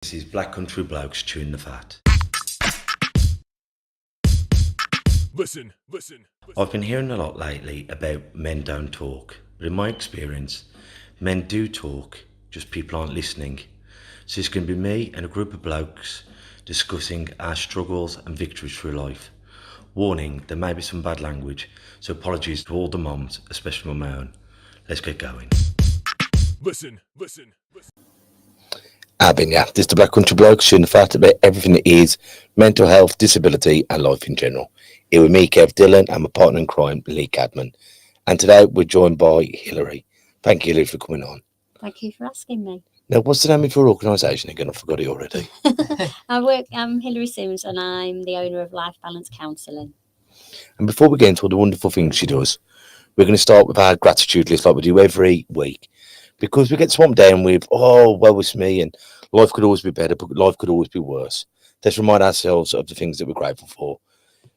This is Black Country Blokes chewing the fat. Listen. I've been hearing a lot lately about men don't talk, but in my experience, men do talk, just people aren't listening. So it's going to be me and a group of blokes discussing our struggles and victories through life. Warning, there may be some bad language, so apologies to all the moms, especially my own. Let's get going. Listen. I've been, yeah. This is the Black Country Blokes showing the fact about everything that is mental health, disability, and life in general. Here with me, Kev Dillon, and my partner in crime, Lee Cadman. And today we're joined by Hilary. Thank you, Hilary, for coming on. Thank you for asking me. Now, what's the name of your organisation again? I forgot it already. I'm Hilary Sims and I'm the owner of Life Balance Counselling. And before we get into all the wonderful things she does, we're going to start with our gratitude list like we do every week. Because we get swamped down with, oh, well, it's me, and life could always be better, but life could always be worse. Let's remind ourselves of the things that we're grateful for.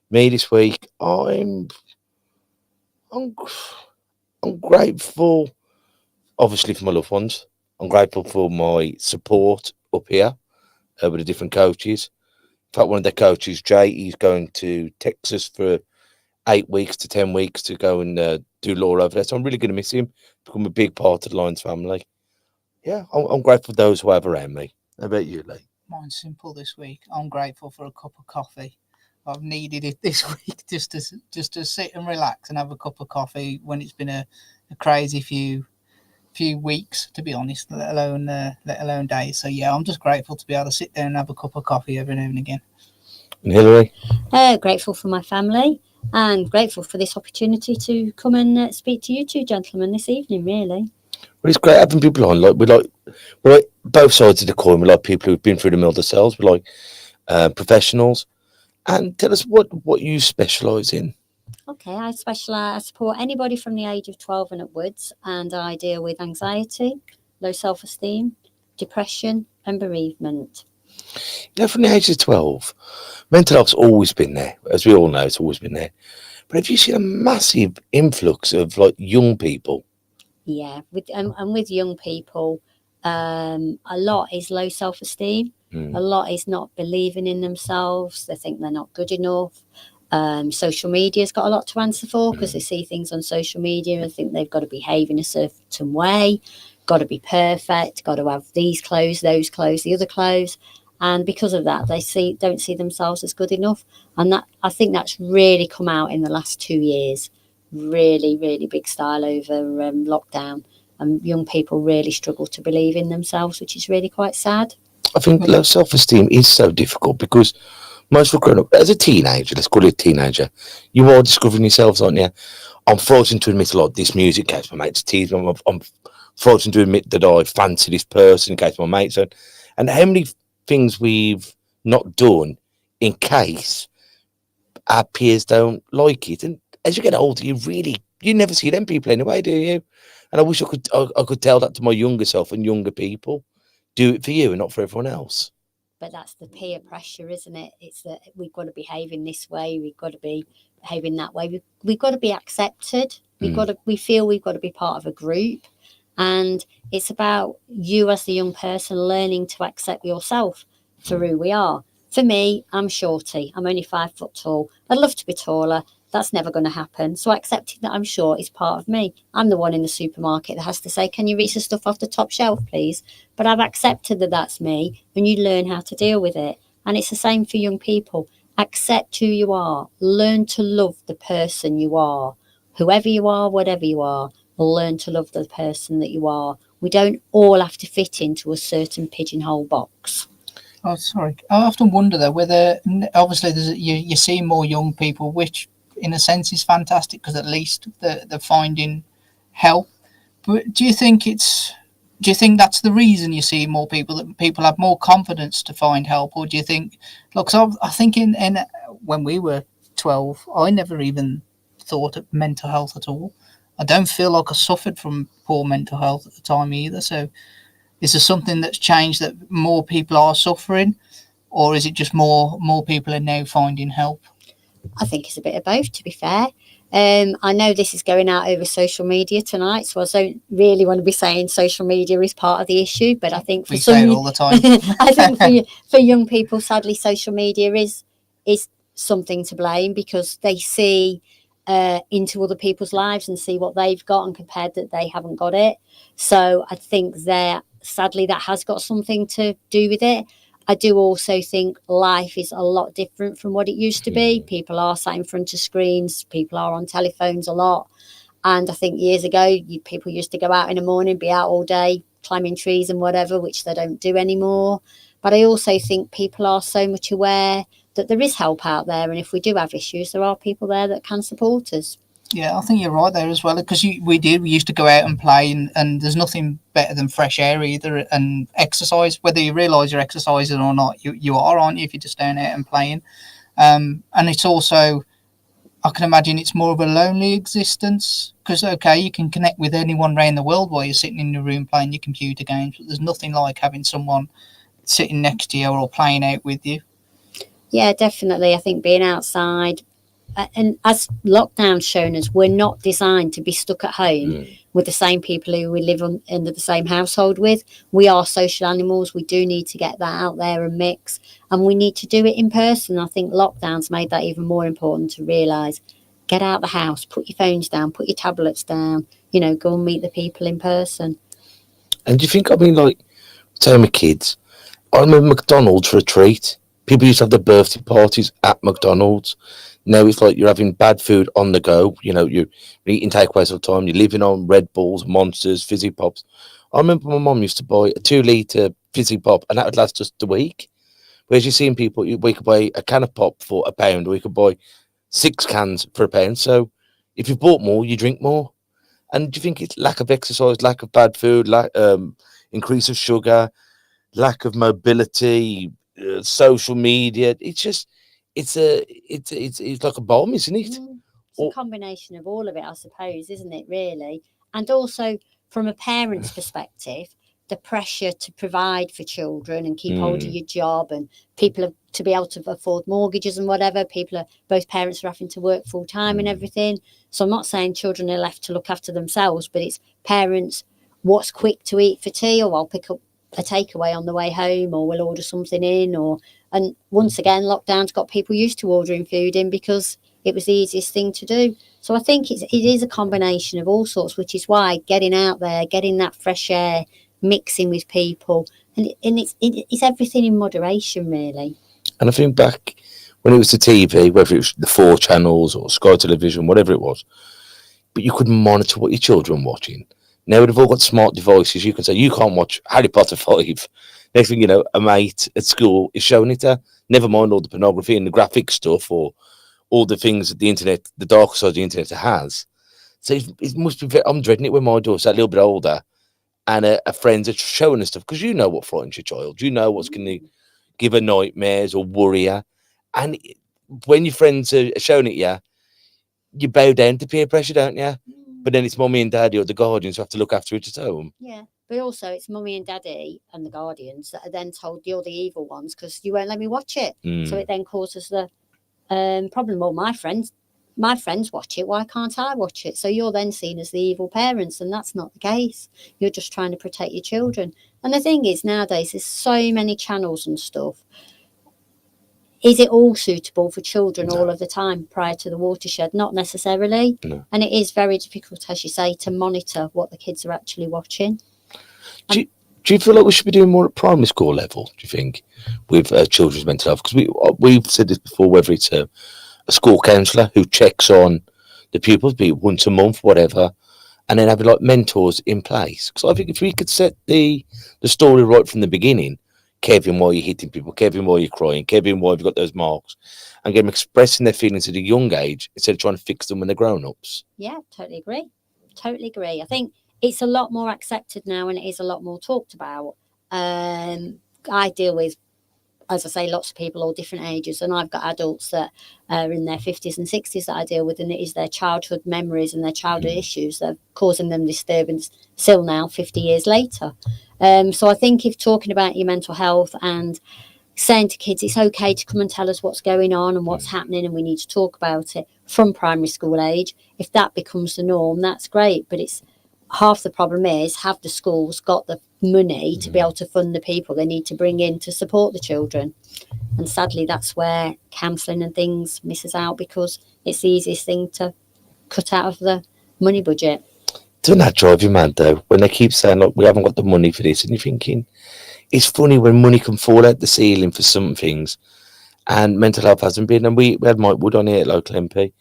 Me this week, I'm grateful, obviously, for my loved ones. I'm grateful for my support up here with the different coaches. In fact, one of the coaches, Jay, he's going to Texas for 8 weeks to 10 weeks to go and do law over there. So I'm really going to miss him, become a big part of the Lions family. Yeah, I'm grateful for those who have around me. How about you, Lee? Mine's simple this week. I'm grateful for a cup of coffee. I've needed it this week just to sit and relax and have a cup of coffee when it's been a crazy few weeks, to be honest, let alone days. So yeah, I'm just grateful to be able to sit there and have a cup of coffee every now and again. And Hilary? Grateful for my family and grateful for this opportunity to come and speak to you two gentlemen this evening, really. Well, it's great having people on. We're like both sides of the coin. We like people who've been through the mill themselves. We like professionals. And tell us what you specialise in. Okay, I support anybody from the age of 12 and upwards, and I deal with anxiety, low self-esteem, depression and bereavement. You know, from the age of 12, mental health's always been there. As we all know, it's always been there. But have you seen a massive influx of like young people? Yeah, with young people, a lot is low self-esteem. A lot is not believing in themselves. They think they're not good enough. Social media's got a lot to answer for because they see things on social media and think they've got to behave in a certain way, got to be perfect, got to have these clothes, those clothes, the other clothes. And because of that, they don't see themselves as good enough. And that, I think that's really come out in the last 2 years. Really, really big style over lockdown. And young people really struggle to believe in themselves, which is really quite sad. I think low self-esteem is so difficult because most of growing up, as a teenager, let's call it a teenager, you are discovering yourselves, aren't you? I'm frightened to admit a lot. This music in case my mates tease me. I'm frightened to admit that I fancy this person in case my mates don't. And how many things we've not done in case our peers don't like it. And as you get older, you never see them people anyway, do you? And I wish I could tell that to my younger self and younger people. Do it for you and not for everyone else. But that's the peer pressure, isn't it? It's that we've got to behave in this way, we've got to be behaving that way. We've got to be accepted. We feel we've got to be part of a group. And it's about you as the young person learning to accept yourself for who we are. For me, I'm shorty. I'm only 5 foot tall. I'd love to be taller. That's never going to happen. So accepting that I'm short is part of me. I'm the one in the supermarket that has to say, can you reach the stuff off the top shelf, please? But I've accepted that that's me, and you learn how to deal with it. And it's the same for young people. Accept who you are. Learn to love the person you are. Whoever you are, whatever you are, learn to love the person that you are. We don't all have to fit into a certain pigeonhole box. Oh, sorry. I often wonder, though, whether, obviously, you see more young people, which in a sense is fantastic because at least they're finding help. But do you think that's the reason you see more people, that people have more confidence to find help? Or do you think, look, so I think in when we were 12, I never even thought of mental health at all. I don't feel like I suffered from poor mental health at the time either. So is there something that's changed that more people are suffering, or is it just more people are now finding help? I think it's a bit of both, to be fair. I know this is going out over social media tonight, so I don't really want to be saying social media is part of the issue. But I think for We say it all the time. I think for young people, sadly, social media is something to blame, because they see into other people's lives and see what they've got and compared that they haven't got it. So I think sadly that has got something to do with it. I do also think life is a lot different from what it used to be. People are sat in front of screens, people are on telephones a lot. And I think years ago, people used to go out in the morning, be out all day, climbing trees and whatever, which they don't do anymore. But I also think people are so much aware that there is help out there. And if we do have issues, there are people there that can support us. Yeah, I think you're right there as well, because we used to go out and play, and there's nothing better than fresh air either, and exercise. Whether you realise you're exercising or not, you are, aren't you, if you're just down out and playing. And it's also, I can imagine it's more of a lonely existence, because, okay, you can connect with anyone around the world while you're sitting in your room playing your computer games, but there's nothing like having someone sitting next to you or playing out with you. Yeah, definitely. I think being outside, and as lockdown's shown us, we're not designed to be stuck at home with the same people who we live in the same household with. We are social animals. We do need to get that out there and mix, and we need to do it in person. I think lockdown's made that even more important to realise. Get out the house, put your phones down, put your tablets down, go and meet the people in person. And do you think, like, telling my kids, I remember McDonald's for a treat. People used to have their birthday parties at McDonald's. Now it's like you're having bad food on the go. You're eating takeaways all the time. You're living on Red Bulls, Monsters, Fizzy Pops. I remember my mum used to buy a 2-litre Fizzy Pop, and that would last just a week. Whereas you're seeing people, we could buy a can of pop for £1, or we could buy 6 cans for £1. So if you bought more, you drink more. And do you think it's lack of exercise, lack of bad food, increase of sugar, lack of mobility, social media? It's like a bomb, isn't it? It's a combination of all of it, I suppose, isn't it, really? And also, from a parent's perspective, the pressure to provide for children and keep hold of your job, and people to be able to afford mortgages and whatever. Both parents are having to work full time and everything. So I'm not saying children are left to look after themselves, but it's parents, what's quick to eat for tea, or I'll pick up a takeaway on the way home, or we'll order something in, and once again, lockdown's got people used to ordering food in because it was the easiest thing to do. So I think it is a combination of all sorts, which is why getting out there, getting that fresh air, mixing with people, and it's everything in moderation, really. And I think back when it was the TV, whether it was the 4 channels or Sky Television, whatever it was, but you could monitor what your children were watching. Now they've all got smart devices. You can say, you can't watch Harry Potter 5. Next thing you know, a mate at school is showing it to. Never mind all the pornography and the graphic stuff, or all the things that the internet, the dark side of the internet has. So it must be I'm dreading it when my daughter's a little bit older, and a friends are showing her stuff, because you know what frightens your child. You know what's going to give her nightmares or worry her. And when your friends are showing it you bow down to peer pressure, don't you? But then it's mummy and daddy or the guardians who have to look after it at home. Yeah, but also it's mummy and daddy and the guardians that are then told you're the evil ones because you won't let me watch it. So it then causes the problem. Well, my friends watch it. Why can't I watch it? So you're then seen as the evil parents, and that's not the case. You're just trying to protect your children. And the thing is, nowadays there's so many channels and stuff. Is it all suitable for children all of the time prior to the watershed? Not necessarily. No. And it is very difficult, as you say, to monitor what the kids are actually watching. Do you feel like we should be doing more at primary school level, do you think, with children's mental health? Because we've said this before, whether it's a school counsellor who checks on the pupils, be it once a month, whatever, and then having like mentors in place. Because I think if we could set the story right from the beginning, Kevin, why are you hitting people? Kevin, why are you crying? Kevin, why have you got those marks? And get them expressing their feelings at a young age instead of trying to fix them when they're grown-ups. Yeah, totally agree. I think it's a lot more accepted now, and it is a lot more talked about. I deal with, as I say, lots of people, all different ages, and I've got adults that are in their 50s and 60s that I deal with, and it is their childhood memories and their childhood issues that are causing them disturbance still now, 50 years later. So I think if talking about your mental health and saying to kids it's okay to come and tell us what's going on and what's happening, and we need to talk about it from primary school age. If that becomes the norm, that's great. But it's half the problem is, have the schools got the money to be able to fund the people they need to bring in to support the children? And sadly, that's where counselling and things misses out, because it's the easiest thing to cut out of the money budget. Doesn't that drive you mad though, when they keep saying, look, we haven't got the money for this, and you're thinking, it's funny when money can fall out the ceiling for some things and mental health hasn't been. And we had Mike Wood on here at local MP,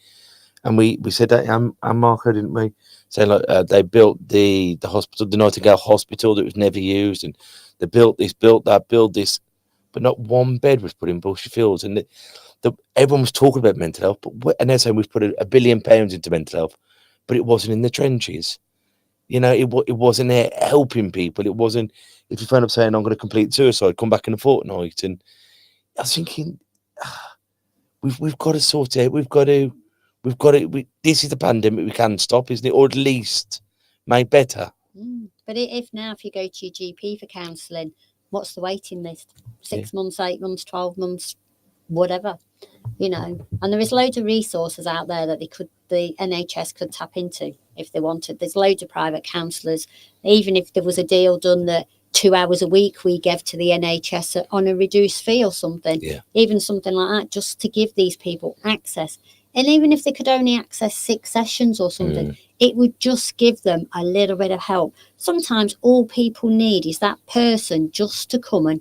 and we said that, and Marco, didn't we, saying like they built the hospital, the Nightingale Hospital, that was never used, and they built this, built that, built this, but not one bed was put in Bushey Fields. And everyone was talking about mental health, and they're saying we've put £1 billion into mental health, but it wasn't in the trenches. You know, it wasn't there helping people. It wasn't, if you phone up saying, I'm going to complete suicide, come back in a fortnight. And I was thinking, we've got to sort it out. This is the pandemic we can stop, isn't it? Or at least make better. But if you go to your GP for counselling, what's the waiting list? 6 months, 8 months, 12 months, whatever, you know. And there is loads of resources out there that the NHS could tap into if they wanted. There's loads of private counsellors. Even if there was a deal done that 2 hours a week we give to the NHS on a reduced fee or something, even something like that, just to give these people access. And even if they could only access 6 sessions or something, it would just give them a little bit of help. Sometimes all people need is that person just to come and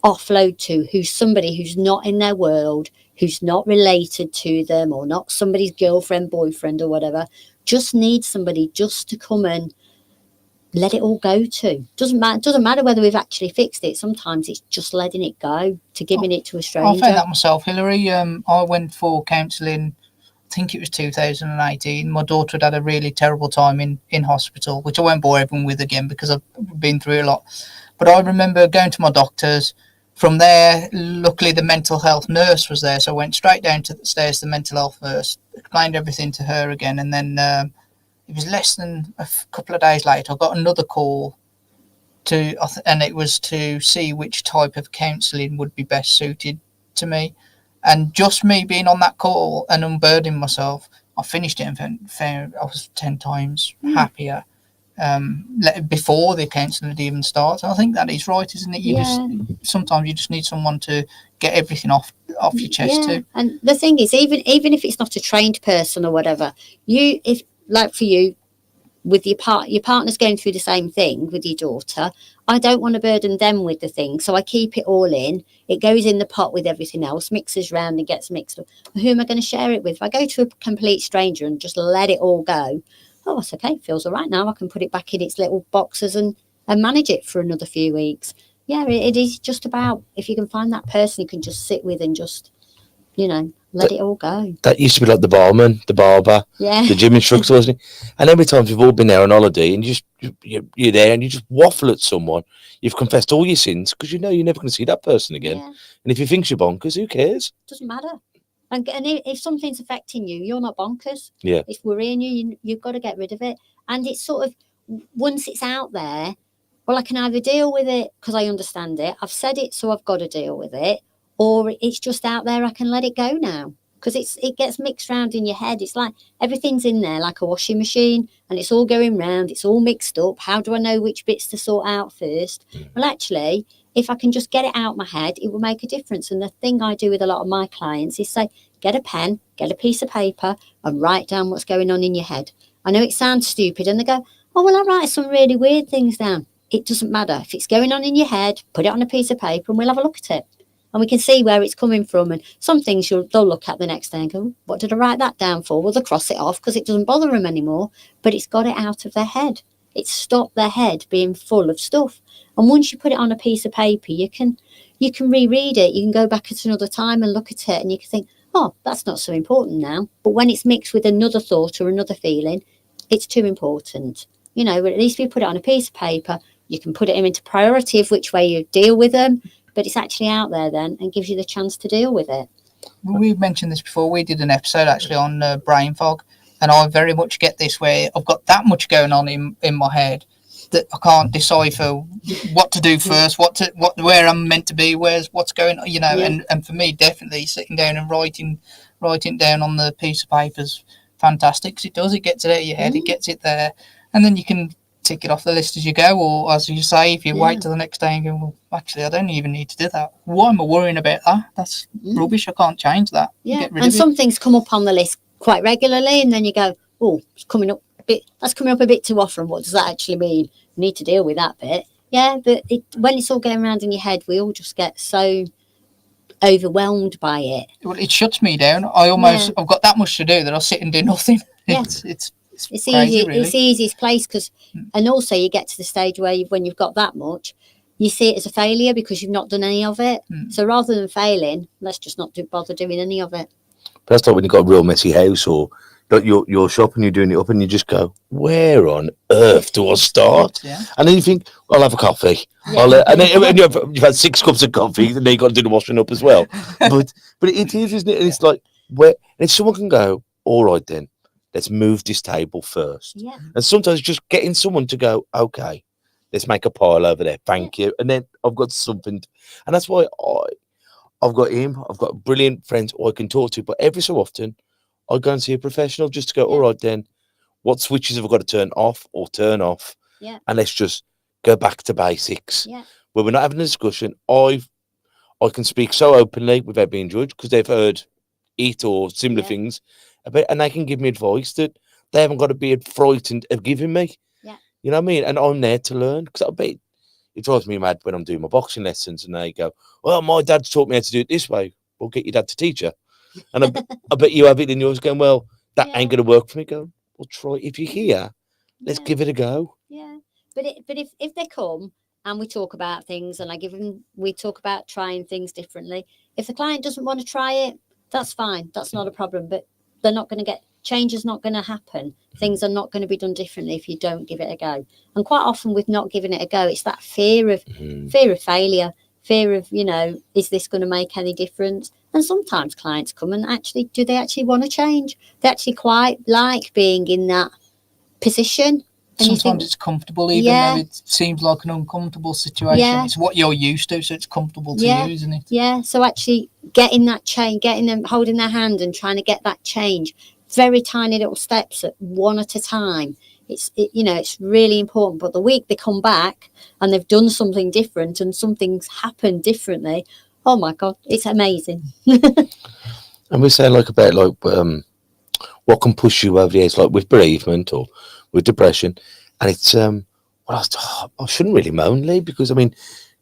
offload to, who's somebody who's not in their world, who's not related to them, or not somebody's girlfriend, boyfriend or whatever. Just need somebody just to come and let it all go to. Doesn't matter whether we've actually fixed it. Sometimes it's just letting it go, to giving it to a stranger. I found that myself, Hilary. I went for counselling, I think it was 2018. My daughter had a really terrible time in hospital, which I won't bore everyone with again because I've been through a lot. But I remember going to my doctor's. From there, luckily the mental health nurse was there, so I went straight down to the stairs to the mental health nurse, explained everything to her again, and then it was less than a couple of days later, I got another call and it was to see which type of counselling would be best suited to me. And just me being on that call and unburdening myself, I finished it and I was 10 times happier before the counselling even starts. I think that is right, isn't it? Sometimes you just need someone to get everything off your chest too. And the thing is, even if it's not a trained person or whatever, if like for you, with your partner's going through the same thing with your daughter, I don't want to burden them with the thing, so I keep it all in. It goes in the pot with everything else, mixes round and gets mixed up. Who am I going to share it with? If I go to a complete stranger and just let it all go, oh, it's okay, it feels all right now, I can put it back in its little boxes and manage it for another few weeks. It is just about, if you can find that person you can just sit with and just, let it all go. That used to be like the barman, the barber, the gym instructor, wasn't it? And every time we've all been there on holiday and you're there and you just waffle at someone, you've confessed all your sins because you know you're never going to see that person again. And if you think you're bonkers, who cares? Doesn't matter. And if something's affecting you, you're not bonkers. It's worrying you, you've got to get rid of it. And it's sort of, once it's out there, well, I can either deal with it because I understand it, I've said it, so I've got to deal with it, or it's just out there, I can let it go now. Because it gets mixed round in your head. It's like everything's in there like a washing machine and it's all going round, it's all mixed up. How do I know which bits to sort out first? Well, actually, if I can just get it out of my head, it will make a difference. And the thing I do with a lot of my clients is say, get a pen, get a piece of paper and write down what's going on in your head. I know it sounds stupid and they go, oh, well, I write some really weird things down. It doesn't matter. If it's going on in your head, put it on a piece of paper and we'll have a look at it. And we can see where it's coming from. And some things they'll look at the next day and go, what did I write that down for? Well, they'll cross it off because it doesn't bother them anymore. But it's got it out of their head. It's stopped their head being full of stuff. And once you put it on a piece of paper, you can reread it. You can go back at another time and look at it and you can think, oh, that's not so important now. But when it's mixed with another thought or another feeling, it's too important. But at least if you put it on a piece of paper, you can put it into priority of which way you deal with them. But it's actually out there then and gives you the chance to deal with it. We mentioned this before. We did an episode actually on brain fog. And I very much get this where I've got that much going on in my head. that I can't decipher what to do first, where I'm meant to be, what's going on, and for me, definitely sitting down and writing down on the piece of paper's fantastic, because it gets it out of your head, it gets it there, and then you can tick it off the list as you go, or as you say, if you wait till the next day and go, well, actually, I don't even need to do that. Why am I worrying about that? That's rubbish. I can't change that. Yeah, and some things come up on the list quite regularly, and then you go, oh, it's coming up that's coming up a bit too often. What does that actually mean? We need to deal with that bit. Yeah, but when it's all going around in your head, we all just get so overwhelmed by it. Well, it shuts me down. I've got that much to do that I'll sit and do nothing. Yeah. It's crazy, really. It's the easiest place, because, and also you get to the stage where when you've got that much, you see it as a failure because you've not done any of it. So rather than failing, let's just not bother doing any of it. But that's like when you've got a real messy house, or like your shop and you're doing it up, and you just go, where on earth do I start? Yeah. And then you think, I'll have a coffee. Yeah. And then you've had 6 cups of coffee, and then you've got to do the washing up as well. but it is, isn't it? And it's like, and if someone can go, all right then, let's move this table first. Yeah. And sometimes just getting someone to go, okay, let's make a pile over there. Thank you. And then I've got something. And that's why I've got him. I've got brilliant friends who I can talk to. But every so often, I go and see a professional just to go, all right then, what switches have I got to turn off or turn off? Yeah. And let's just go back to basics. Yeah. Where we're not having a discussion. I can speak so openly without being judged, because they've heard it or similar things. And they can give me advice that they haven't got to be frightened of giving me. Yeah. You know what I mean? And I'm there to learn, because I bet it drives me mad when I'm doing my boxing lessons and they go, well, my dad's taught me how to do it this way. Well, get your dad to teach you. And I bet you have it in yours going, well, that ain't going to work for me. Go, well, try. If you're here, let's give it a go. Yeah. But if they come and we talk about things and we talk about trying things differently, if the client doesn't want to try it, that's fine. That's not a problem. But they're not going to get, change is not going to happen. Things are not going to be done differently if you don't give it a go. And quite often with not giving it a go, it's that fear of failure, fear of, is this going to make any difference? And sometimes clients come and do they actually want to change? They actually quite like being in that position. And sometimes it's comfortable, even though it seems like an uncomfortable situation. Yeah. It's what you're used to, so it's comfortable to you, isn't it? Yeah. So actually getting that change, getting them, holding their hand and trying to get that change, very tiny little steps one at a time. It's really important. But the week they come back and they've done something different and something's happened differently, oh my God, it's amazing. And we say about what can push you over the edge, like with bereavement or with depression. And it's I shouldn't really moan, Lee, because I mean,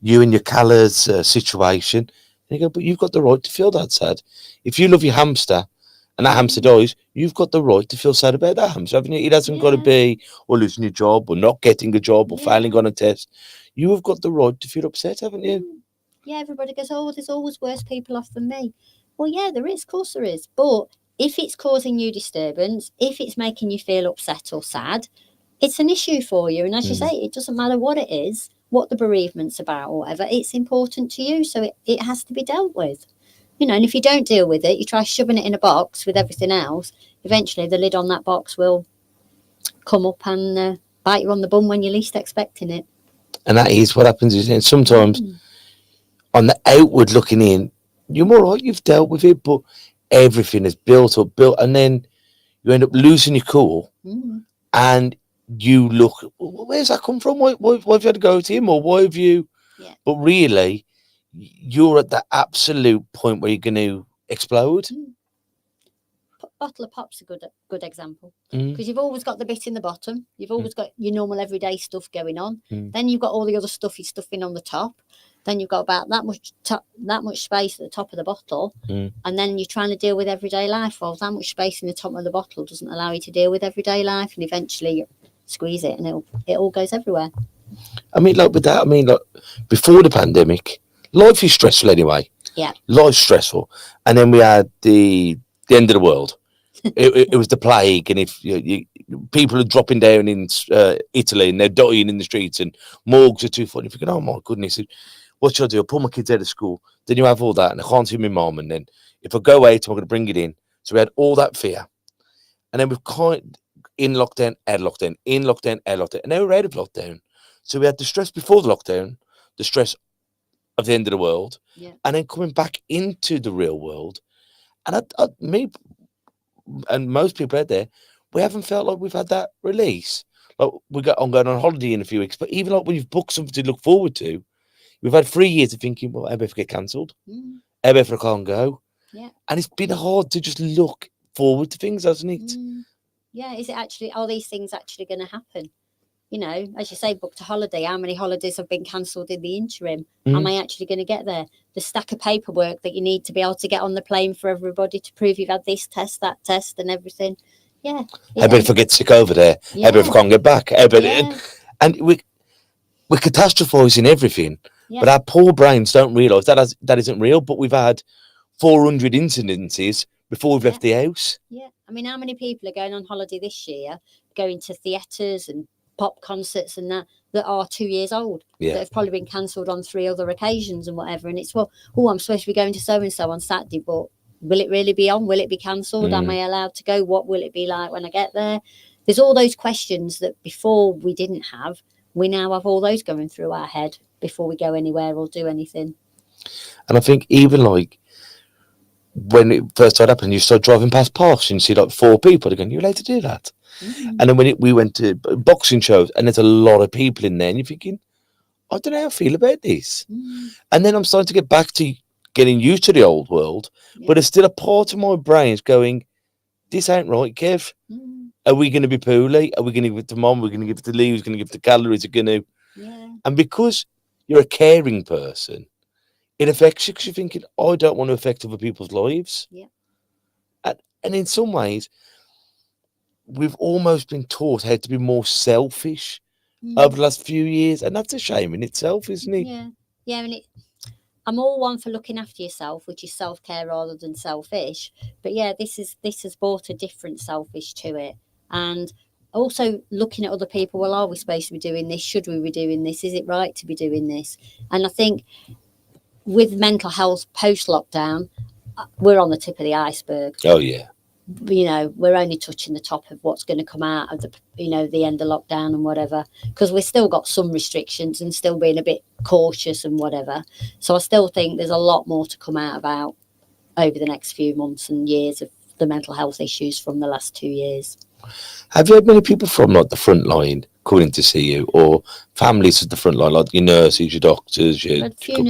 you and your colours situation, and you go, but you've got the right to feel that sad. If you love your hamster and that hamster dies, you've got the right to feel sad about that hamster, haven't you? It hasn't got to be or losing your job or not getting a job or failing on a test. You have got the right to feel upset, haven't you? Yeah, everybody goes, oh, there's always worse people off than me. Well, yeah, there is, of course there is. But if it's causing you disturbance, if it's making you feel upset or sad, it's an issue for you. And as you say, it doesn't matter what it is, what the bereavement's about or whatever, it's important to you. So it has to be dealt with. And if you don't deal with it, you try shoving it in a box with everything else, eventually the lid on that box will come up and bite you on the bum when you're least expecting it. And that is what happens, isn't it? Sometimes on the outward looking in, you're all right, you've dealt with it, but everything is built, and then you end up losing your cool, and you look, well, where's that come from? Why have you had to go to him, or why have you? Yeah. But really, you're at that absolute point where you're going to explode. Bottle of pop's a good example, because you've always got the bit in the bottom, you've always got your normal everyday stuff going on, then you've got all the other stuff you're stuffing on the top, then you've got about that much space at the top of the bottle, and then you're trying to deal with everyday life. Well, that much space in the top of the bottle doesn't allow you to deal with everyday life, and eventually you squeeze it and it all goes everywhere. I mean, with that, before the pandemic, life is stressful anyway. Yeah, life's stressful, and then we had the end of the world. It was the plague, and if people are dropping down in Italy and they're dying in the streets, and morgues are too full, you're thinking, oh my goodness, what should I do? I'll pull my kids out of school. Then you have all that, and I can't see my mum, and then if I go out, I'm going to bring it in. So we had all that fear, and then we've in lockdown, out of lockdown, in lockdown, out of lockdown, and now we're out of lockdown. So we had the stress before the lockdown, the stress of the end of the world, Yeah. and then coming back into the real world. And me and most people out there, we haven't felt like we've had that release. Like I'm going on holiday in a few weeks, but even like when you've booked something to look forward to, we've had 3 years of thinking, well, how about if I get cancelled? Mm. How about if I can't go? Yeah. And it's been hard to just look forward to things, hasn't it? Yeah, are these things actually going to happen? You know, as you say, booked a holiday. How many holidays have been cancelled in the interim? Am I actually going to get there? The stack of paperwork that you need to be able to get on the plane for everybody to prove you've had this test, that test, and everything. Yeah. How about if I get sick over there? How about if I can't get back? How about and we're catastrophising everything, but our poor brains don't realise that isn't real. But we've had 400 incidences before we've left the house. Yeah. I mean, how many people are going on holiday this year, going to theatres and pop concerts and that are 2 years old, that have probably been cancelled on 3 other occasions and whatever? And it's, well, I'm supposed to be going to so-and-so on Saturday, but will it really be on? Will it be cancelled? Am I allowed to go? What will it be like when I get there? There's all those questions that before we didn't have. We now have all those going through our head before we go anywhere or do anything. And I think even like when it first started happening, you start driving past parks and you see like 4 people again. You're allowed to do that. And then when we went to boxing shows and there's a lot of people in there, and you're thinking, I don't know how I feel about this. And then I'm starting to get back to getting used to the old world, but there's still a part of my brain's going, this ain't right, Kev. Are we going to be poorly? Are we going to give it to Mom? Are we going to give it to Lee? Who's going to give it to Calories? Are going to? And because you're a caring person, it affects you because you're thinking, I don't want to affect other people's lives. And in some ways, we've almost been taught how to be more selfish over the last few years, and that's a shame in itself, isn't it? Yeah. I mean, I'm all one for looking after yourself, which is self-care rather than selfish. But yeah, this has brought a different selfish to it, and also looking at other people. Well, are we supposed to be doing this? Should we be doing this? Is it right to be doing this? And I think with mental health post-lockdown, we're on the tip of the iceberg. Oh yeah. You know, we're only touching the top of what's going to come out of the end of lockdown and whatever, because we've still got some restrictions and still being a bit cautious and whatever. So I still think there's a lot more to come out about over the next few months and years of the mental health issues from the last 2 years. Have you had many people from like the front line coming to see you, or families at the front line, like your nurses, your doctors? A few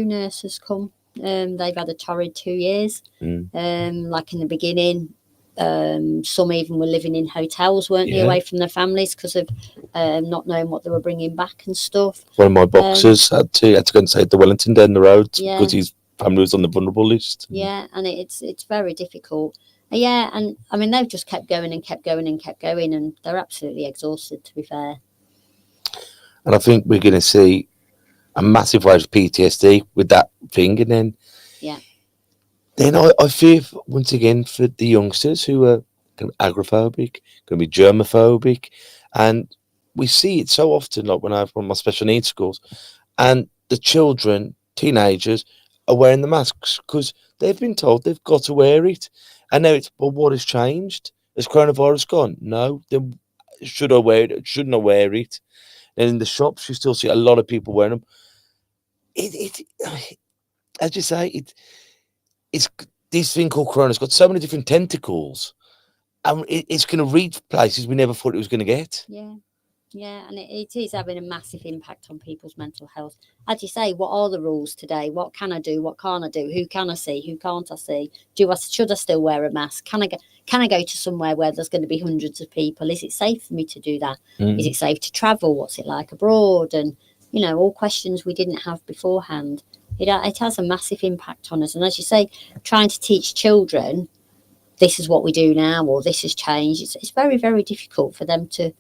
nurses come. They've had a torrid 2 years. Like in the beginning, some even were living in hotels, weren't they, away from their families because of not knowing what they were bringing back and stuff. One of my boxers had to go and stay at the Wellington down the road because his family was on the vulnerable list. Yeah, and it's very difficult. Yeah, and I mean, they've just kept going and kept going and kept going, and they're absolutely exhausted, to be fair. And I think we're going to see a massive wave of PTSD with that thing, and then I fear once again for the youngsters who are kind of agoraphobic, going to be germophobic, and we see it so often. Like when I have one of my special needs schools, and the children, teenagers, are wearing the masks because they've been told they've got to wear it, and now it's, well, what has changed? Has coronavirus gone? No. Then should I wear it? Shouldn't I wear it? And in the shops, you still see a lot of people wearing them. It as you say, it's this thing called Corona's got so many different tentacles, and it's going to reach places we never thought it was going to get. Yeah, and it is having a massive impact on people's mental health. As you say, what are the rules today? What can I do? What can't I do? Who can I see? Who can't I see? Should I still wear a mask? Can I go to somewhere where there's going to be hundreds of people? Is it safe for me to do that? Is it safe to travel? What's it like abroad? And all questions we didn't have beforehand. It has a massive impact on us. And as you say, trying to teach children, this is what we do now, or this has changed. It's very, very difficult for them to.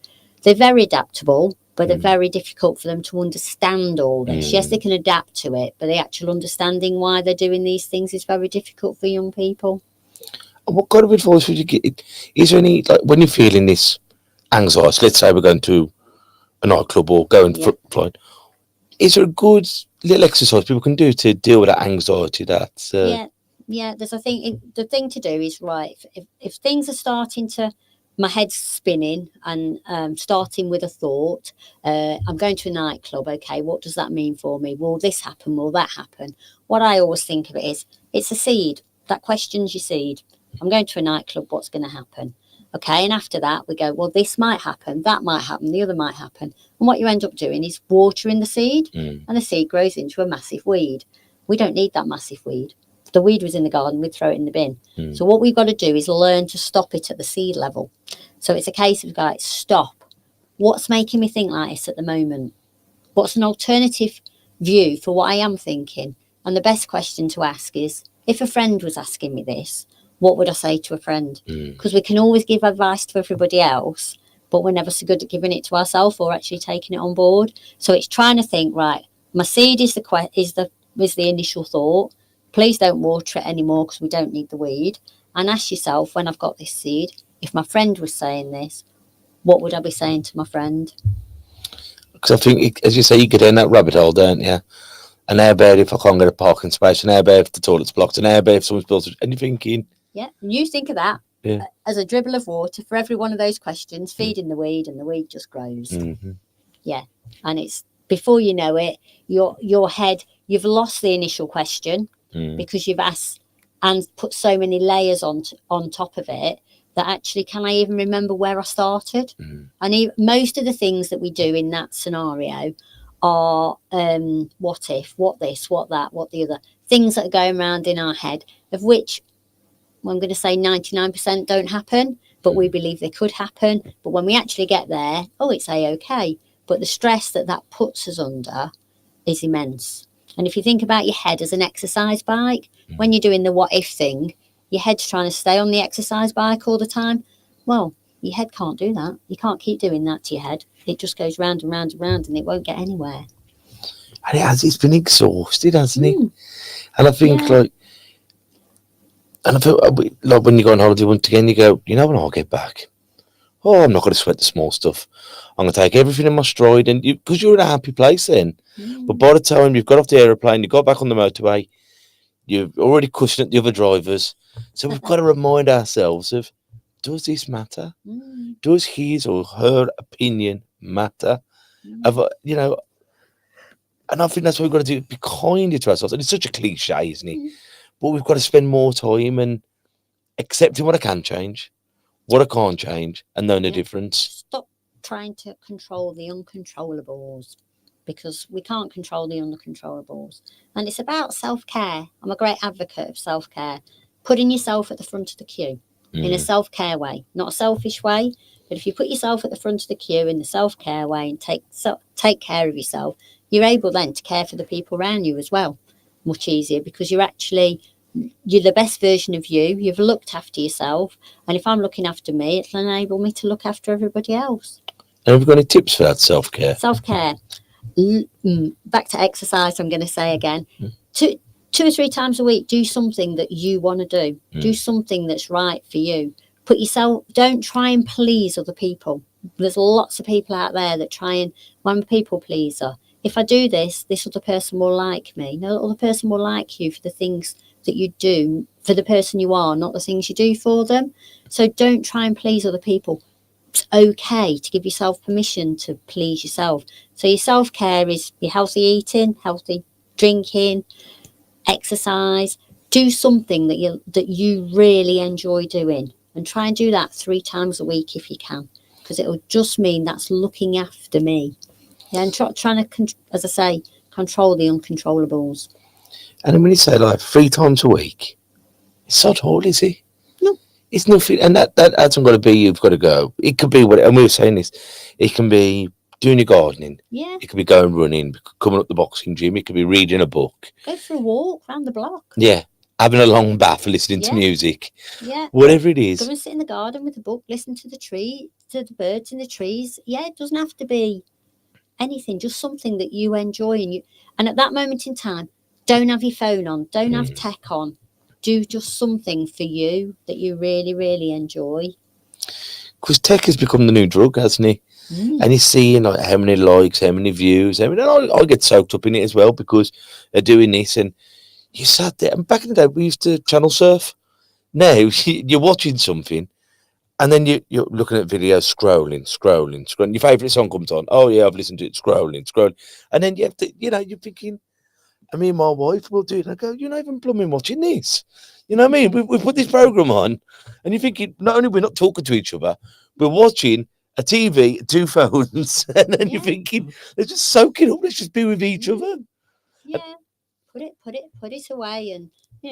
They're very adaptable, but they're very difficult for them to understand all this. Yes, they can adapt to it, but the actual understanding why they're doing these things is very difficult for young people. What kind of advice would you get? Is there any, like, when you're feeling this anxiety, let's say we're going to a nightclub or going flying, is there a good little exercise people can do to deal with that anxiety? There's the thing to do is, right, if things are starting to my head's spinning and starting with a thought. I'm going to a nightclub. Okay, what does that mean for me? Will this happen? Will that happen? What I always think of it is, it's a seed. That question's your seed. I'm going to a nightclub. What's going to happen? Okay, and after that, we go, well, this might happen, that might happen, the other might happen. And what you end up doing is watering the seed, and the seed grows into a massive weed. We don't need that massive weed. If the weed was in the garden, we'd throw it in the bin. So what we've got to do is learn to stop it at the seed level. So it's a case of, like, stop. What's making me think like this at the moment? What's an alternative view for what I am thinking? And the best question to ask is, if a friend was asking me this, what would I say to a friend? Because we can always give advice to everybody else, but we're never so good at giving it to ourselves or actually taking it on board. So it's trying to think, right, my seed is the initial thought. Please don't water it anymore because we don't need the weed. And ask yourself, when I've got this seed, if my friend was saying this, what would I be saying to my friend? Because I think, as you say, you get in that rabbit hole, don't you? And how about if I can't get a parking space? And how about if the toilet's blocked? And how about if someone's built it? And you're thinking... Yeah, and you think of that as a dribble of water for every one of those questions, feeding the weed, and the weed just grows. Yeah, and it's, before you know it, your head, you've lost the initial question because you've asked and put so many layers on top of it that actually, can I even remember where I started? And most of the things that we do in that scenario are what if, what this, what that, what the other, things that are going around in our head, of which I'm going to say 99% don't happen, but we believe they could happen. But when we actually get there, it's A-OK. But the stress that puts us under is immense. And if you think about your head as an exercise bike, when you're doing the what if thing, your head's trying to stay on the exercise bike all the time. Well, your head can't do that. You can't keep doing that to your head. It just goes round and round and round, and it won't get anywhere. And it's been exhausted, hasn't it? And I think, and I feel like when you go on holiday once again, you go, when I'll get back, I'm not going to sweat the small stuff. I'm going to take everything in my stride, and because you're in a happy place then. But by the time you've got off the aeroplane, you got back on the motorway, you're already cushioning at the other drivers. So we've got to remind ourselves of, does this matter? Does his or her opinion matter? And I think that's what we've got to do, be kinder to ourselves. And it's such a cliche, isn't it? But we've got to spend more time and accepting what I can change, what I can't change, and knowing the difference. Stop trying to control the uncontrollables, because we can't control the uncontrollables. And it's about self-care. I'm a great advocate of self-care. Putting yourself at the front of the queue in a self-care way, not a selfish way. But if you put yourself at the front of the queue in the self-care way and take care of yourself, you're able then to care for the people around you as well. Much easier, because you're the best version of you. You've looked after yourself, and if I'm looking after me, it'll enable me to look after everybody else. And have you got any tips for that self-care? Self-care. Back to exercise, I'm going to say again. 2 or 3 times a week, do something that you want to do. Do something that's right for you. Don't try and please other people. There's lots of people out there that try and, I'm a people pleaser. If I do this other person will like me. No, the other person will like you for the things that you do, for the person you are, not the things you do for them. So don't try and please other people. It's okay to give yourself permission to please yourself. So your self-care is your healthy eating, healthy drinking, exercise. Do something that you really enjoy doing, and try and do that 3 times a week if you can, because it'll just mean that's looking after me. Yeah, and trying to, as I say, control the uncontrollables. And when you say like 3 times a week, it's not all, is it? No. It's nothing. And that hasn't got to be, you've got to go. It could be, and we were saying this, it can be doing your gardening. Yeah. It could be going running, coming up the boxing gym. It could be reading a book. Go for a walk around the block. Yeah. Having a long bath, listening to music. Yeah. Whatever it is. Go and sit in the garden with a book, listen to the birds in the trees. Yeah, it doesn't have to be anything, just something that you enjoy. And at that moment in time, don't have your phone on, don't have tech on. Do just something for you that you really, really enjoy. Because tech has become the new drug, hasn't it? And you see how many likes, how many views. I get soaked up in it as well, because they're doing this, and you sat there. And back in the day, we used to channel surf. Now you're watching something, And then you're looking at videos, scrolling. Your favourite song comes on. Oh, yeah, I've listened to it, scrolling. And then you have to, you're thinking, I mean, my wife will do it. I go, you're not even blooming watching this. You know what I mean? We put this programme on, and you're thinking, not only we're not talking to each other, we're watching a TV, 2 phones, and then you're thinking, they're just soaking up. Let's just be with each other. Yeah. Put it away, and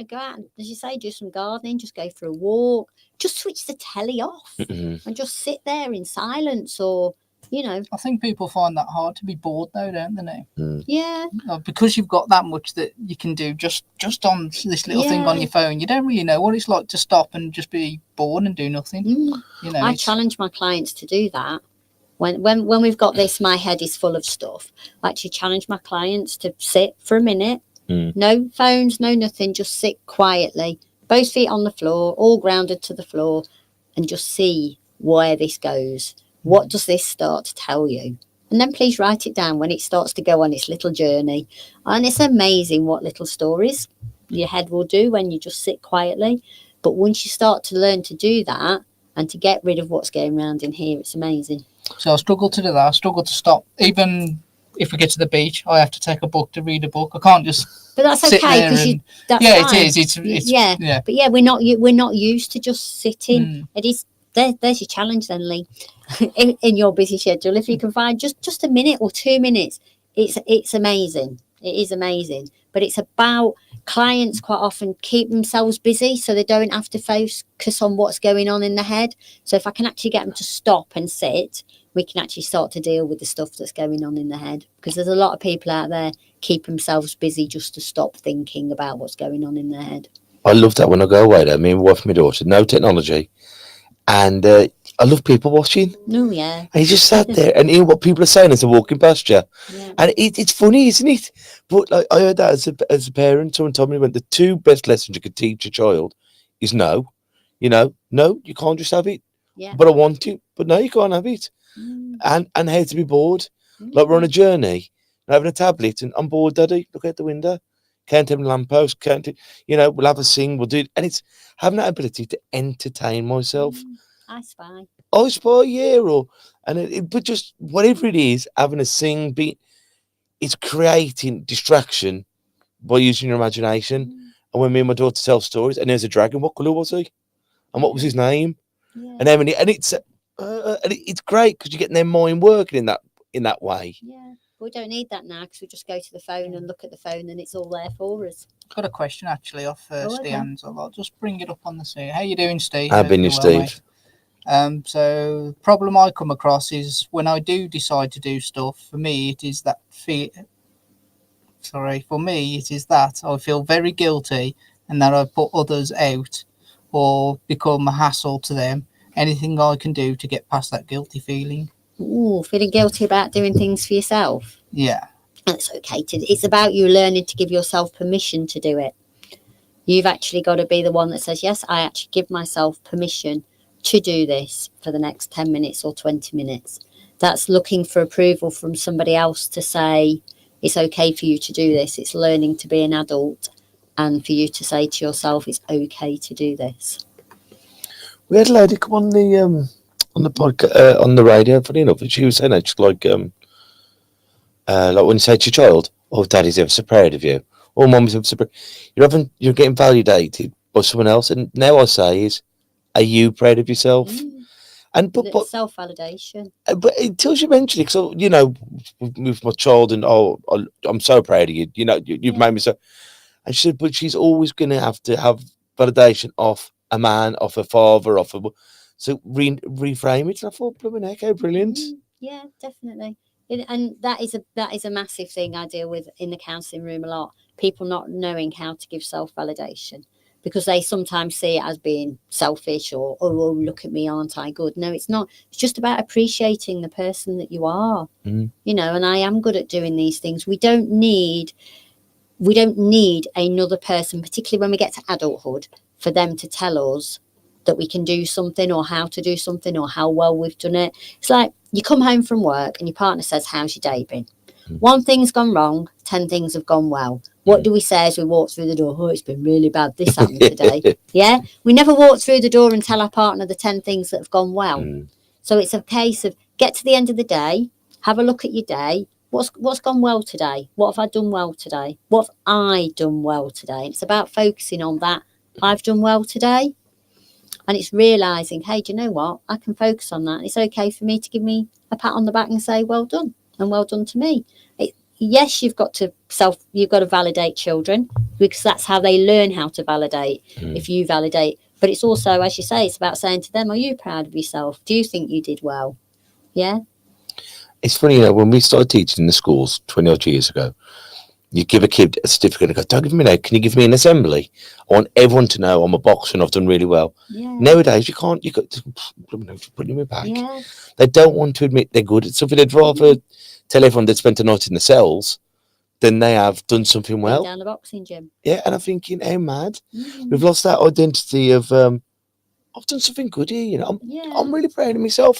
go out and, as you say, do some gardening, just go for a walk, just switch the telly off and just sit there in silence, or I think people find that hard to be bored though, don't they? Yeah. Because you've got that much that you can do just on this little thing on your phone. You don't really know what it's like to stop and just be bored and do nothing. I challenge my clients to do that. When we've got this, my head is full of stuff, I actually challenge my clients to sit for a minute. No phones, no nothing, just sit quietly, both feet on the floor, all grounded to the floor, and just see where this goes. What does this start to tell you? And then please write it down when it starts to go on its little journey. And it's amazing what little stories your head will do when you just sit quietly. But once you start to learn to do that and to get rid of what's going around in here, it's amazing. So I struggle to do that. I struggle to stop. Even if we get to the beach, I have to take a book to read a book. I can't just. But that's okay because that's fine. It is. It's yeah. But yeah, we're not used to just sitting. It is. There's your challenge then, Lee. in your busy schedule, if you can find just a minute or 2 minutes, it's amazing. It is amazing. But it's about clients quite often keep themselves busy so they don't have to focus on what's going on in the head. So if I can actually get them to stop and sit, we can actually start to deal with the stuff that's going on in the head, because there's a lot of people out there keep themselves busy just to stop thinking about what's going on in their head. I love that when I go away there. Me and my wife and my daughter, no technology. And I love people watching. No, yeah. And you just sat there and hear what people are saying as they're walking past you. Yeah. And it's funny, isn't it? But like, I heard that as a parent. Someone told me the 2 best lessons you could teach a child is no. No, you can't just have it. Yeah. But I want it. But no, you can't have it. And how to be bored. Like we're on a journey, having a tablet, and I'm bored, Daddy. Look out the window. Can't have a lamppost. We'll have a sing. We'll do it. And it's having that ability to entertain myself. I spy, yeah. But just whatever it is, having a sing, it's creating distraction by using your imagination. And when me and my daughter tell stories, and there's a dragon, what colour was he? And what was his name? Yeah. And how many? And it's great because you're getting their mind working in that way. Yeah. We don't need that now because we just go to the phone and look at the phone and it's all there for us. I've got a question actually off Steve. I'll just bring it up on the screen. How you doing, Steve? How been you, Steve? So the problem I come across is when I do decide to do stuff, for me it is that I feel very guilty and that I put others out or become a hassle to them. Anything I can do to get past that guilty feeling. Ooh, feeling guilty about doing things for yourself? Yeah. That's okay. It's about you learning to give yourself permission to do it. You've actually got to be the one that says, yes, I actually give myself permission to do this for the next 10 minutes or 20 minutes. That's looking for approval from somebody else to say, it's okay for you to do this. It's learning to be an adult and for you to say to yourself, it's okay to do this. We had a lady come on the podcast, on the radio, funny enough, and she was saying that, like when you say to your child, oh, Daddy's ever so proud of you, or Mum's ever so proud, you're getting validated by someone else, and now I say is, are you proud of yourself? And but self-validation. But until she mentioned it, so with my child, and I'm so proud of you. You've made me so. And she said, but she's always going to have validation off a man, off a father, off a. So reframe it. And I thought, blooming heck, how brilliant! Yeah, definitely. And that is a massive thing I deal with in the counselling room a lot. People not knowing how to give self-validation because they sometimes see it as being selfish or, oh, look at me, aren't I good? No, it's not. It's just about appreciating the person that you are. And I am good at doing these things. We don't need another person, particularly when we get to adulthood, for them to tell us that we can do something or how to do something or how well we've done it. It's like you come home from work and your partner says, how's your day been? 1 thing's gone wrong, 10 things have gone well. What do we say as we walk through the door? Oh, it's been really bad. This happened today. Yeah. We never walk through the door and tell our partner the 10 things that have gone well. So it's a case of get to the end of the day, have a look at your day. What's gone well today? What have I done well today? What have I done well today? And it's about focusing on that. I've done well today. And it's realising, hey, do you know what? I can focus on that. It's okay for me to give me a pat on the back and say, well done, and well done to me. Yes, you've got to validate children, because that's how they learn how to validate, if you validate. But it's also, as you say, it's about saying to them, are you proud of yourself? Do you think you did well? Yeah. It's funny, when we started teaching in the schools 20 odd years ago, you give a kid a certificate and go, don't give me that. Can you give me an assembly? I want everyone to know I'm a boxer and I've done really well. Yeah. Nowadays, you can't, you've got to put them back. Yeah. They don't want to admit they're good at something. They'd rather tell everyone they'd spent a night in the cells than they have done something well. Down the boxing gym. Yeah, and I'm thinking, how mad. We've lost that identity of, I've done something good here, I'm really proud of myself.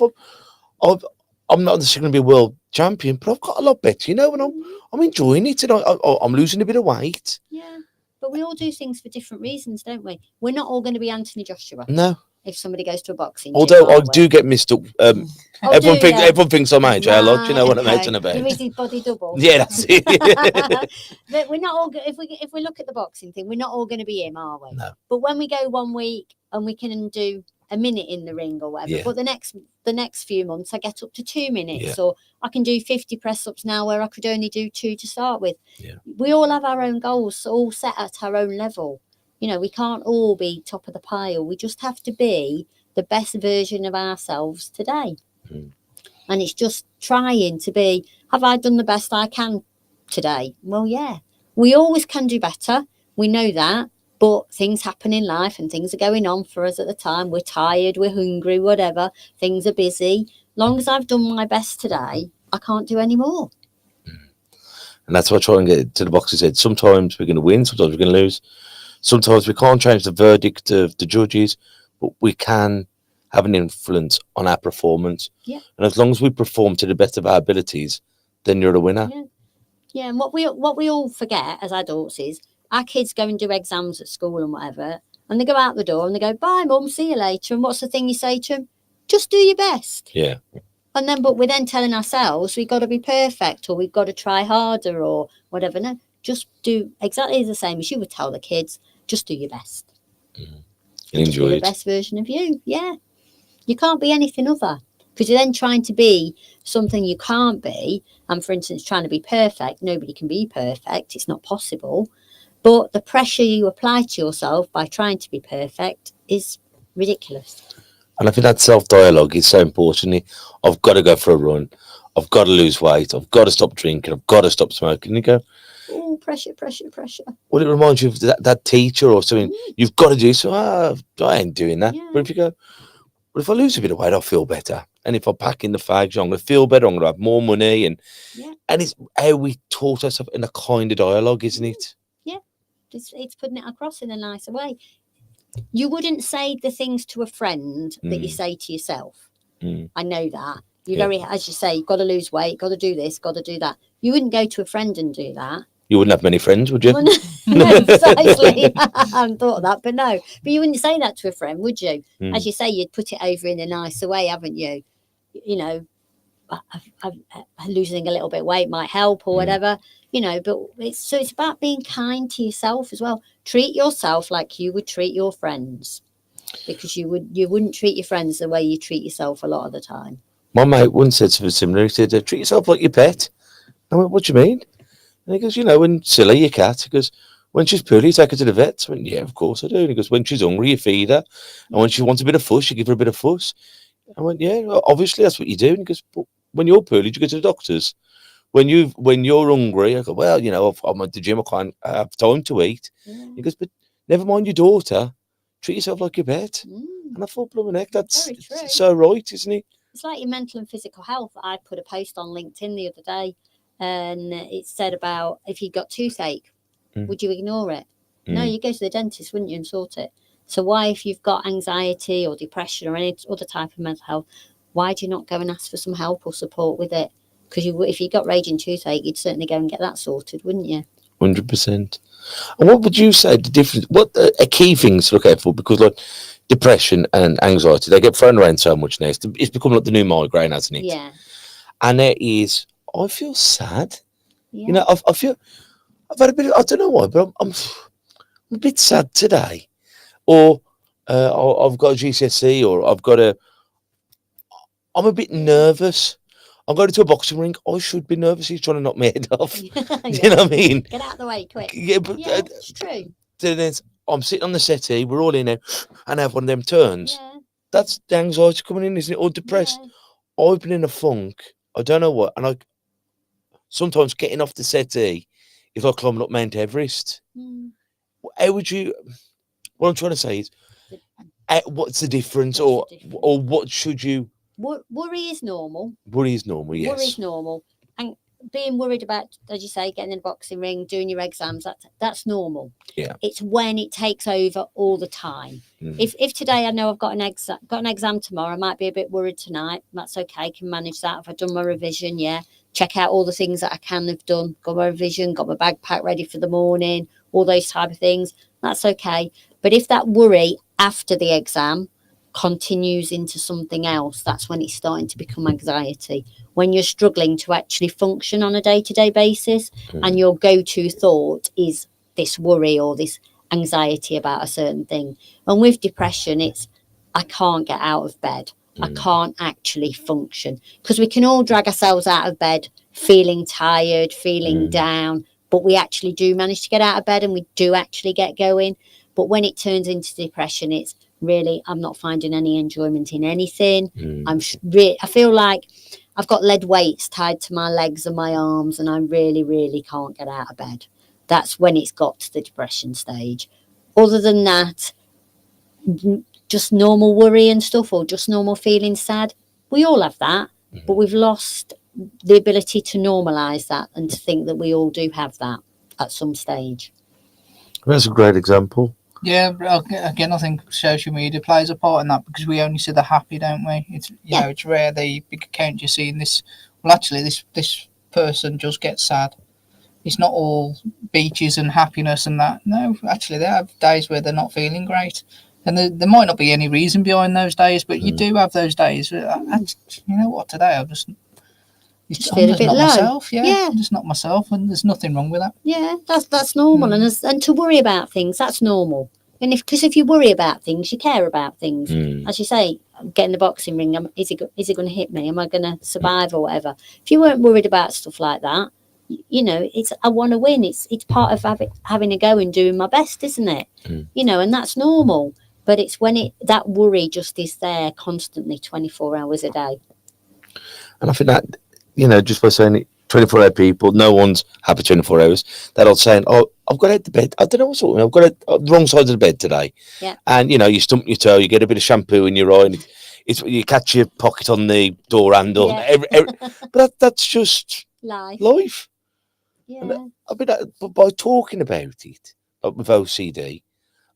I'm not necessarily going to be a world champion, but I've got a lot better, and I'm enjoying it, and I'm losing a bit of weight. Yeah, but we all do things for different reasons, don't we? We're not all going to be Anthony Joshua. No. If somebody goes to a boxing Although gym, I do get missed up. Everyone thinks I'm AJ a lot. Do you know what I'm talking about? There is his body double. Yeah, that's it. But we're not all. If we look at the boxing thing, we're not all going to be him, are we? No. But when we go 1 week and we can do a minute in the ring or whatever, but the next few months I get up to 2 minutes, or I can do 50 press ups now where I could only do 2 to start with. Yeah. We all have our own goals, all set at our own level. We can't all be top of the pile. We just have to be the best version of ourselves today. And it's just trying to be, have I done the best I can today? Well, yeah, we always can do better. We know that, but things happen in life and things are going on for us at the time. We're tired, we're hungry, whatever. Things are busy. Long as I've done my best today, I can't do any more. And that's what I try and get to the boxer's head. Sometimes we're going to win, sometimes we're going to lose. Sometimes we can't change the verdict of the judges, but we can have an influence on our performance. Yeah. And as long as we perform to the best of our abilities, then you're a winner. Yeah. Yeah. And what we all forget as adults is our kids go and do exams at school and whatever, and they go out the door and they go, bye, mum, see you later. And what's the thing you say to them? Just do your best. Yeah. And then, but we're then telling ourselves we've got to be perfect, or we've got to try harder, or whatever. No, just do exactly the same as you would tell the kids. Just do your best. And enjoy the best version of you. Yeah. You can't be anything other, because you're then trying to be something you can't be. And for instance, trying to be perfect. Nobody can be perfect. It's not possible. But the pressure you apply to yourself by trying to be perfect is ridiculous. And I think that self-dialogue is so important. I've got to go for a run. I've got to lose weight. I've got to stop drinking. I've got to stop smoking. And you go, oh, pressure, pressure, pressure. Well, it reminds you of that teacher or something. You've got to do so. I ain't doing that. Yeah. But if you go, well, if I lose a bit of weight, I'll feel better. And if I pack in the fags, I'm going to feel better. I'm going to have more money. And it's how we taught ourselves in a kind of dialogue, isn't it? Yeah. It's putting it across in a nicer way. You wouldn't say the things to a friend that you say to yourself. I know that. As you say, you've got to lose weight, got to do this, got to do that. You wouldn't go to a friend and do that. You wouldn't have many friends, would you? Well, no, precisely. I hadn't thought of that, but no. But you wouldn't say that to a friend, would you? As you say, you'd put it over in a nicer way, haven't you? Losing a little bit of weight might help or whatever, but it's about being kind to yourself as well. Treat yourself like you would treat your friends, because you wouldn't treat your friends the way you treat yourself a lot of the time. My mate once said something similar. He said, treat yourself like your pet. I went, what do you mean? And he goes, when Silly, your cat, he goes, when she's poorly, you take her to the vet. I went, yeah, of course I do. And he goes, when she's hungry, you feed her. And when she wants a bit of fuss, you give her a bit of fuss. I went, yeah, obviously that's what you do. And he goes, but when you're poorly, you go to the doctors. When you're hungry, I go, well, I'm at the gym, I can't have time to eat. He goes, but never mind your daughter. Treat yourself like your pet. And I thought, blooming heck, that's so right, isn't it? It's like your mental and physical health. I put a post on LinkedIn the other day, and it said about if you got toothache, would you ignore it? No, you go to the dentist, wouldn't you, and sort it. So why, if you've got anxiety or depression or any other type of mental health, why do you not go and ask for some help or support with it? Because if you got raging toothache, you'd certainly go and get that sorted, wouldn't you? 100%. And what would you say the difference? What a key things to look out for? Because like depression and anxiety, they get thrown around so much now. It's become like the new migraine, hasn't it? Yeah. And there is, I feel sad. Yeah. You know, I feel I've had a bit. I don't know why, but I'm a bit sad today. Or I've got a GCSE, or I'm a bit nervous. I'm going to a boxing ring. I should be nervous. He's trying to knock my head off. Yeah. You know what I mean? Get out of the way quick. Yeah, but Yeah, it's true. then I'm sitting on the settee. We're all in there, and I have one of them turns. Yeah. That's the anxiety coming in, isn't it? Or depressed. Yeah. I've been in a funk. I don't know what, and I sometimes getting off the settee is like climbing up Mount Everest. Mm. How would you? What I'm trying to say is, what's the difference, What's the difference? or what should you? Worry is normal. Worry is normal, yes. Worry is normal, and being worried about, as you say, getting in a boxing ring, doing your exams, that's normal. Yeah. It's when it takes over all the time. If today I know I've got an exam tomorrow, I might be a bit worried tonight. That's okay. Can manage that. If I've done my revision, yeah. Check out all the things that I can have done. Got my revision, got my bag packed ready for the morning, all those type of things. That's okay. But if that worry after the exam continues into something else, that's when it's starting to become anxiety. When you're struggling to actually function on a day-to-day basis, and your go-to thought is this worry or this anxiety about a certain thing. And with depression, it's I can't get out of bed. I can't actually function, because we can all drag ourselves out of bed feeling tired, feeling down, but we actually do manage to get out of bed and we do actually get going. But when it turns into depression, it's really, I'm not finding any enjoyment in anything. I feel like I've got lead weights tied to my legs and my arms, and I really, really can't get out of bed. That's when it's got to the depression stage. Other than that, just normal worry and stuff, or just normal feeling sad. We all have that, but we've lost the ability to normalise that and to think that we all do have that at some stage. That's a great example. Yeah, again, I think social media plays a part in that, because we only see the happy, don't we? It's know, it's rare the big account you see in this. Well, actually, this person just gets sad. It's not all beaches and happiness and that. No, actually, they have days where they're not feeling great, and there might not be any reason behind those days, but you do have those days. You know what? Today I'm just feel a bit not low. myself. Yeah, I'm just not myself, and there's nothing wrong with that. Yeah, that's normal, and to worry about things, that's normal. And because if you worry about things, you care about things. As you say, get in the boxing ring. Is he going to hit me? Am I going to survive or whatever? If you weren't worried about stuff like that, you know, it's I want to win. It's part of having a go and doing my best, isn't it? You know, and that's normal. But it's when that worry just is there constantly, 24 hours a day. And I think that, you know, just by saying it, 24-hour people, no one's happy 24 hours. That old saying, oh, I've got out the bed. I don't know what's wrong. I've got the wrong side of the bed today. Yeah. And, you know, you stump your toe, you get a bit of shampoo in your eye, and you catch your pocket on the door handle. Yeah. But that's just life. Yeah. And I mean, by talking about it, like with OCD,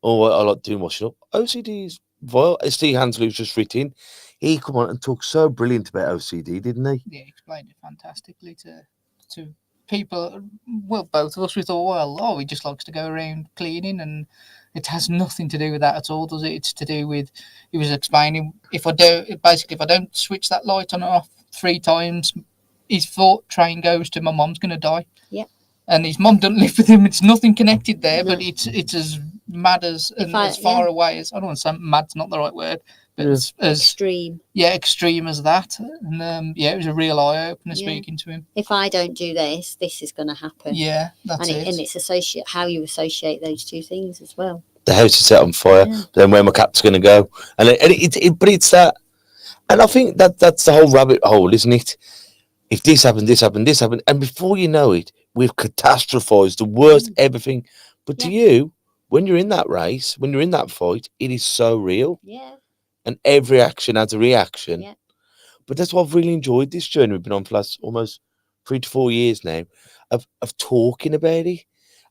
or I like doing washing up, OCD is vile. Steve Hansley was just written. He come on and talked so brilliant about OCD, didn't he? Yeah, he explained it fantastically to people. Well, both of us, we thought, well, he just likes to go around cleaning, and it has nothing to do with that at all, does it? It's to do with, he was explaining, if I don't switch that light on and off 3 times, his thought train goes to my mom's going to die. Yeah. And his mom doesn't live with him. It's nothing connected there, but it's as mad as far away as, I don't want to say mad's not the right word, but as extreme. Yeah, extreme as that. And it was a real eye opener speaking to him. If I don't do this, this is going to happen. Yeah, that's it. And it's how you associate those two things as well. The house is set on fire. Then where my cat's going to go, but it's that, and I think that's the whole rabbit hole, isn't it? If this happened, this happened, this happened, and before you know it, we've catastrophized the worst everything. But to you, when you're in that race, when you're in that fight, it is so real. Yeah. And every action has a reaction. Yeah. But that's why I've really enjoyed this journey we've been on for last almost 3 to 4 years now of talking about it.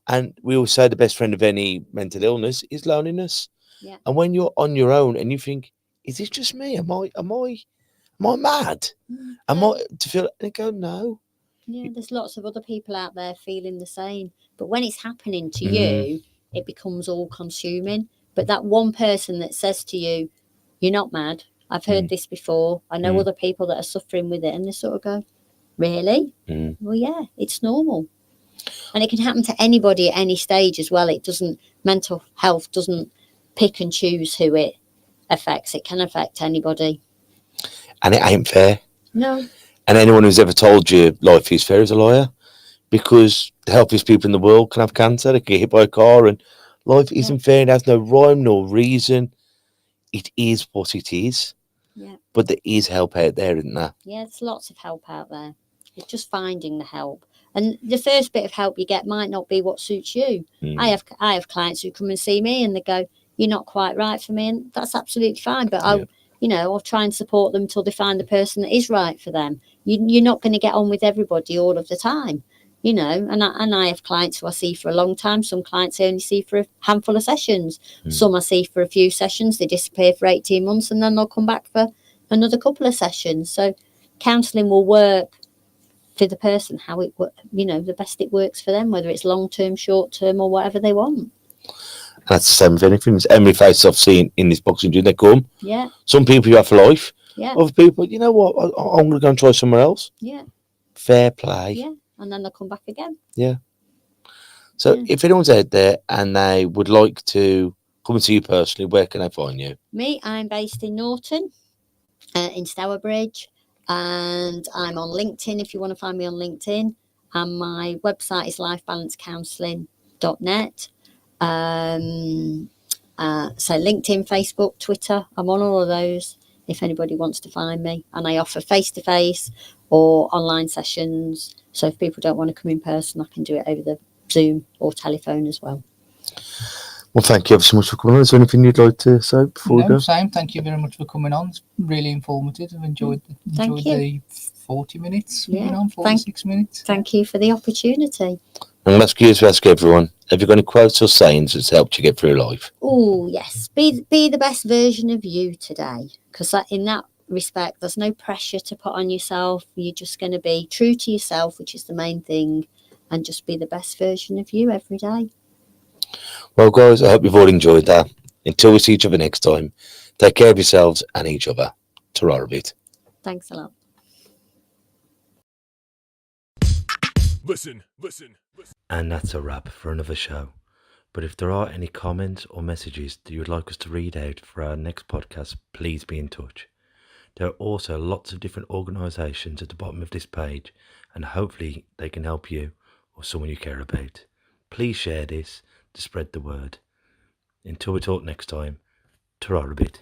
And we always say the best friend of any mental illness is loneliness. Yeah. And when you're on your own and you think, is this just me? Am I mad? Am I to feel and go, no, Yeah, there's lots of other people out there feeling the same. But when it's happening to you, it becomes all consuming. But that one person that says to you, you're not mad. I've heard this before. I know other people that are suffering with it, and they sort of go, really? Well, yeah, it's normal. And it can happen to anybody at any stage as well. Mental health doesn't pick and choose who it affects. It can affect anybody. And it ain't fair. No. And anyone who's ever told you life is fair is a liar, because the healthiest people in the world can have cancer, they can get hit by a car, and life isn't fair. It has no rhyme nor reason. It is what it is. Yeah. But there is help out there, isn't there? Yeah, there's lots of help out there. It's just finding the help. And the first bit of help you get might not be what suits you. I have clients who come and see me and they go, you're not quite right for me, and that's absolutely fine. But I'll try and support them till they find the person that is right for them. You're not going to get on with everybody all of the time, and I have clients who I see for a long time. Some clients I only see for a handful of sessions. Some I see for a few sessions. They disappear for 18 months and then they'll come back for another couple of sessions. So counselling will work for the person how it the best it works for them, whether it's long-term, short-term, or whatever they want. And that's the same with anything. There's how many faces I've seen in this boxing gym, they come. Yeah. Some people you have for life. Yeah. Other people, you know what, I'm going to go and try somewhere else. Yeah. Fair play. Yeah. And then they'll come back again. Yeah. So if anyone's out there and they would like to come and see you personally, where can they find you? Me, I'm based in Norton, in Stourbridge, and I'm on LinkedIn if you want to find me on LinkedIn. And my website is lifebalancecounselling.net. So LinkedIn, Facebook, Twitter, I'm on all of those if anybody wants to find me. And I offer face-to-face or online sessions. So if people don't want to come in person, I can do it over the Zoom or telephone as well. Well, thank you ever so much for coming on. Is there anything you'd like to say before we go? Same. Thank you very much for coming on. It's really informative. I've enjoyed the 40 minutes. Yeah. 46 minutes. Thank you for the opportunity. I'm asking you to ask everyone, have you got any quotes or sayings that's helped you get through life? Oh, yes. Be the best version of you today. Because in that respect, there's no pressure to put on yourself. You're just going to be true to yourself, which is the main thing, and just be the best version of you every day. Well, guys, I hope you've all enjoyed that. Until we see each other next time, take care of yourselves and each other. Ta-ra a bit. Thanks a lot. Listen. And that's a wrap for another show. But if there are any comments or messages that you would like us to read out for our next podcast, please be in touch. There are also lots of different organisations at the bottom of this page, and hopefully they can help you or someone you care about. Please share this to spread the word. Until we talk next time, ta-ra a bit.